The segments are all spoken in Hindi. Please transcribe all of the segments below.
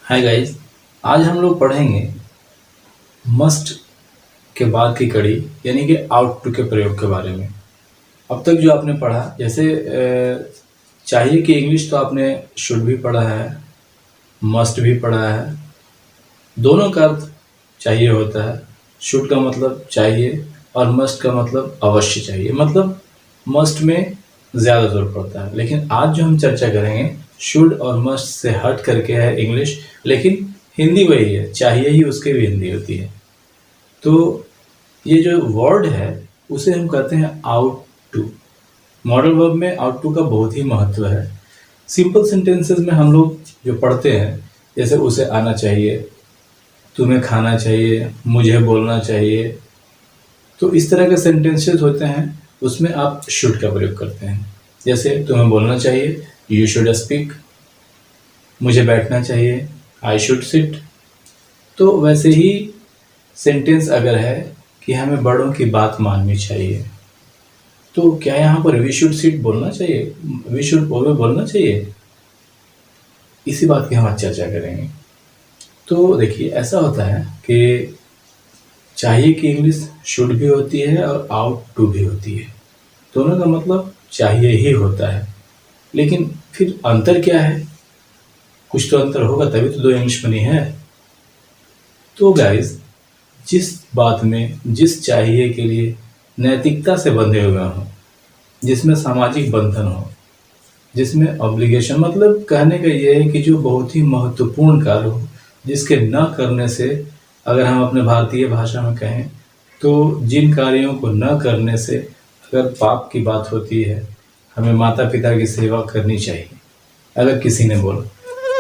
Hi guys. आज हम लोग पढ़ेंगे मस्ट के बाद की कड़ी यानी कि आउट टू के प्रयोग के बारे में। अब तक जो आपने पढ़ा जैसे चाहिए कि इंग्लिश तो आपने शुड भी पढ़ा है, मस्ट भी पढ़ा है। दोनों का अर्थ चाहिए होता है। शुड का मतलब चाहिए और मस्ट का मतलब अवश्य चाहिए, मतलब मस्ट में ज़्यादा जोर पड़ता है। लेकिन आज जो हम चर्चा करेंगे शुड और मस्ट से हट करके है इंग्लिश, लेकिन हिंदी वही है, चाहिए ही उसके भी हिंदी होती है। तो ये जो वर्ड है उसे हम कहते हैं आउट टू। मॉडल वर्ब में आउट टू का बहुत ही महत्व है। सिंपल सेंटेंसेस में हम लोग जो पढ़ते हैं जैसे उसे आना चाहिए, तुम्हें खाना चाहिए, मुझे बोलना चाहिए, तो इस तरह के सेंटेंसेस होते हैं, उसमें आप शुड का प्रयोग करते हैं। जैसे तुम्हें बोलना चाहिए, यू शुड स्पीक। मुझे बैठना चाहिए, आई शुड सिट। तो वैसे ही सेंटेंस अगर है कि हमें बड़ों की बात माननी चाहिए, तो क्या यहाँ पर वी शुड सिट बोलना चाहिए, वी शुड बोलना चाहिए? इसी बात की हम आज चर्चा करेंगे। तो देखिए ऐसा होता है कि चाहिए की इंग्लिश शुड भी होती है और आउट टू भी होती है। दोनों का मतलब चाहिए ही होता है, लेकिन फिर अंतर क्या है? कुछ तो अंतर होगा, तभी तो दो इंग्लिश बनी है। तो गाइस, जिस बात में जिस चाहिए के लिए नैतिकता से बंधे हुए हों, जिसमें सामाजिक बंधन हो, जिसमें ऑब्लिगेशन, मतलब कहने का ये है कि जो बहुत ही महत्वपूर्ण कार्य हो, जिसके न करने से, अगर हम अपने भारतीय भाषा में कहें तो जिन कार्यों को न करने से अगर पाप की बात होती है, हमें माता पिता की सेवा करनी चाहिए अगर किसी ने बोला,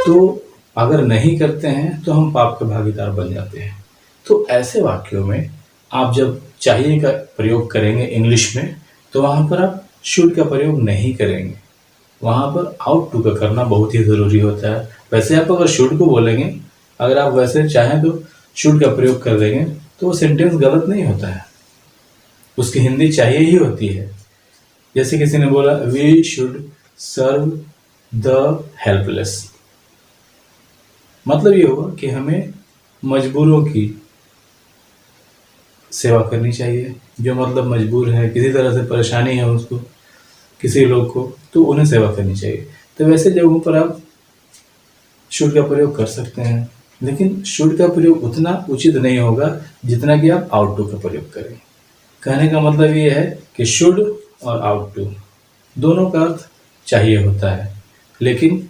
तो अगर नहीं करते हैं तो हम पाप के भागीदार बन जाते हैं। तो ऐसे वाक्यों में आप जब चाहिए का प्रयोग करेंगे इंग्लिश में, तो वहाँ पर आप शुड का प्रयोग नहीं करेंगे, वहाँ पर आउट टू का करना बहुत ही ज़रूरी होता है। वैसे आप अगर शुड को बोलेंगे, अगर आप वैसे चाहें तो शुड का प्रयोग कर देंगे, तो वो सेंटेंस गलत नहीं होता है, उसकी हिंदी चाहिए ही होती है। जैसे किसी ने बोला we should serve the helpless, मतलब ये हुआ कि हमें मजबूरों की सेवा करनी चाहिए। जो मतलब मजबूर है, किसी तरह से परेशानी है उसको, किसी लोग को, तो उन्हें सेवा करनी चाहिए। तो वैसे जगहों पर आप शुड का प्रयोग कर सकते हैं, लेकिन शुड का प्रयोग उतना उचित नहीं होगा जितना कि आप आउट टू का प्रयोग करें। कहने का मतलब ये है कि शुड और आउट टू दोनों का अर्थ चाहिए होता है, लेकिन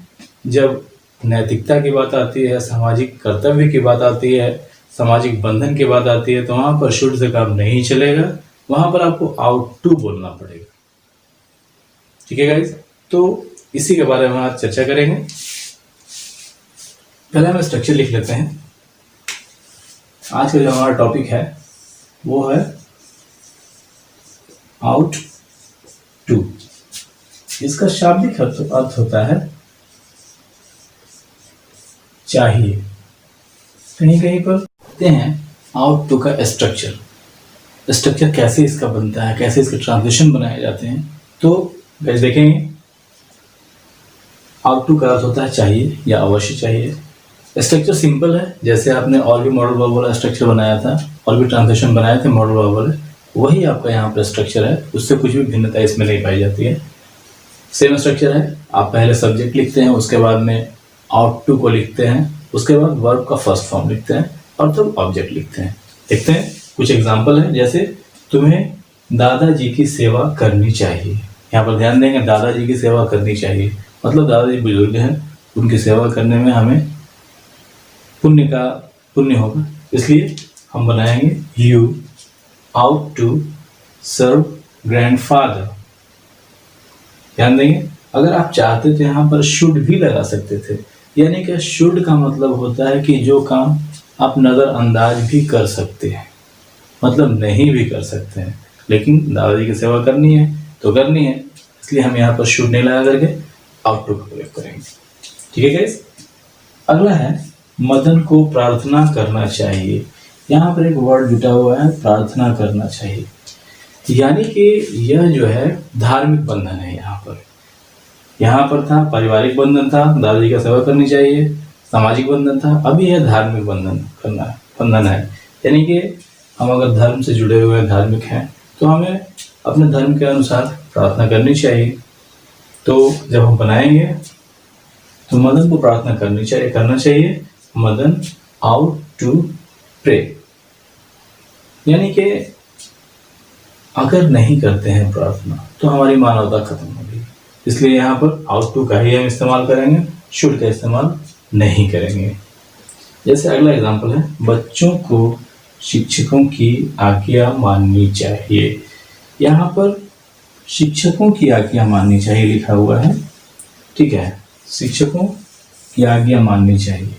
जब नैतिकता की बात आती है, सामाजिक कर्तव्य की बात आती है, सामाजिक बंधन की बात आती है, तो वहाँ पर शुड से काम नहीं चलेगा, वहाँ पर आपको आउट टू बोलना पड़ेगा। ठीक है गाइस, तो इसी के बारे में आज चर्चा करेंगे। पहले हम स्ट्रक्चर लिख लेते हैं। आज का जो हमारा टॉपिक है वो है आउट टू। इसका शाब्दिक अर्थ होता है चाहिए। कहीं कहीं पर देखते हैं आउट टू का स्ट्रक्चर कैसे इसका बनता है, कैसे इसके ट्रांसलेशन बनाए जाते हैं। तो गाइस देखेंगे, आउट टू का अर्थ होता है चाहिए या अवश्य चाहिए। स्ट्रक्चर सिंपल है, जैसे आपने और भी मॉडल वर्ब वाला स्ट्रक्चर बनाया था और भी ट्रांसलेशन बनाए थे मॉडल वर्ब वाले, वही आपका यहाँ पर स्ट्रक्चर है, उससे कुछ भी भिन्नता इसमें नहीं पाई जाती है। सेम स्ट्रक्चर है। आप पहले सब्जेक्ट लिखते हैं, उसके बाद में आउट टू को लिखते हैं, उसके बाद वर्ब का फर्स्ट फॉर्म लिखते हैं और तब ऑब्जेक्ट लिखते हैं। देखते हैं कुछ एग्जाम्पल है, जैसे तुम्हें दादाजी की सेवा करनी चाहिए। यहाँ पर ध्यान देंगे, दादाजी की सेवा करनी चाहिए मतलब दादाजी बुजुर्ग हैं, उनकी सेवा करने में हमें पुण्य होगा, इसलिए हम बनाएंगे you ought to serve grandfather. ध्यान देंगे, अगर आप चाहते तो यहाँ पर शुड भी लगा सकते थे, यानी कि शुड का मतलब होता है कि जो काम आप नज़रअंदाज भी कर सकते हैं, मतलब नहीं भी कर सकते हैं, लेकिन दादाजी की सेवा करनी है तो करनी है, इसलिए हम यहाँ पर शुड नहीं लगा करके आउट टू का प्रयोग करेंगे। ठीक है गाइस, अगला है मदन को प्रार्थना करना चाहिए। यहाँ पर एक वर्ड जुटा हुआ है प्रार्थना करना चाहिए, यानी कि यह जो है धार्मिक बंधन है। यहाँ पर था पारिवारिक बंधन था, दादाजी का सेवा करनी चाहिए, सामाजिक बंधन था, अभी यह धार्मिक बंधन है। यानी कि हम अगर धर्म से जुड़े हुए हैं, धार्मिक हैं, तो हमें अपने धर्म के अनुसार प्रार्थना करनी चाहिए। तो जब हम बनाएंगे तो मदन को प्रार्थना करना चाहिए, मदन आउट टू प्रे। यानी कि अगर नहीं करते हैं प्रार्थना तो हमारी मानवता खत्म होगी। इसलिए यहाँ पर आउट टू का ही हम इस्तेमाल करेंगे, शुड का इस्तेमाल नहीं करेंगे। जैसे अगला एग्जांपल है, बच्चों को शिक्षकों की आज्ञा माननी चाहिए। यहाँ पर शिक्षकों की आज्ञा माननी चाहिए लिखा हुआ है, ठीक है। शिक्षकों की आज्ञा माननी चाहिए,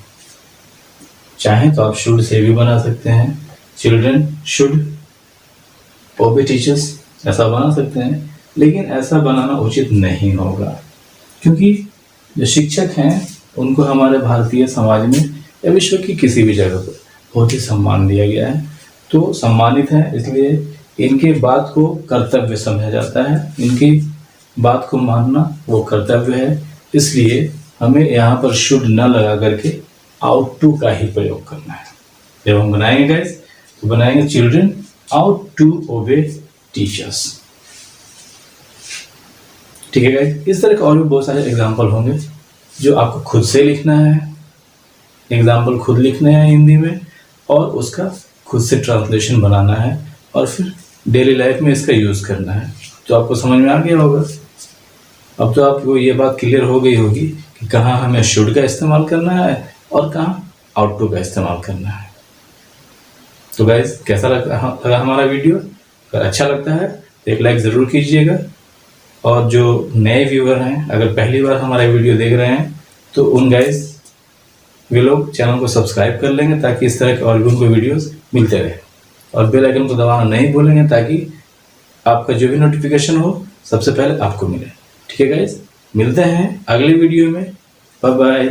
चाहे तो आप शुड से भी बना सकते हैं, चिल्ड्रन शुड ओबे टीचर्स, ऐसा बना सकते हैं। लेकिन ऐसा बनाना उचित नहीं होगा, क्योंकि जो शिक्षक हैं उनको हमारे भारतीय समाज में या विश्व की किसी भी जगह पर बहुत ही सम्मान दिया गया है। तो सम्मानित है, इसलिए इनके बात को कर्तव्य समझा जाता है, इनकी बात को मानना वो कर्तव्य है। इसलिए हमें यहाँ पर शुड न लगा करके आउट टू का ही प्रयोग करना है। जब हम बनाएंगे गाइस तो बनाएंगे children ought to obey teachers, ठीक है गाइस। इस तरह के और भी बहुत सारे एग्जाम्पल होंगे जो आपको खुद से लिखना है, एग्जाम्पल खुद लिखने हैं हिंदी में, और उसका खुद से ट्रांसलेशन बनाना है, और फिर डेली लाइफ में इसका यूज़ करना है। तो आपको समझ में आ गया होगा। अब तो आपको ये बात क्लियर हो गई होगी कि कहाँ हमें शुड का इस्तेमाल करना है और कहाँ आउट टू का इस्तेमाल करना है। तो गाइस कैसा लगा हमारा वीडियो? अगर अच्छा लगता है तो एक लाइक ज़रूर कीजिएगा, और जो नए व्यूअर हैं अगर पहली बार हमारा वीडियो देख रहे हैं तो उन गाइस वे लोग चैनल को सब्सक्राइब कर लेंगे, ताकि इस तरह के और भी उनको वीडियोस मिलते रहे, और बेल आइकन को दबाना नहीं भूलेंगे, ताकि आपका जो भी नोटिफिकेशन हो सबसे पहले आपको मिले। ठीक है गाइस, मिलते हैं अगले वीडियो में। Bye bye.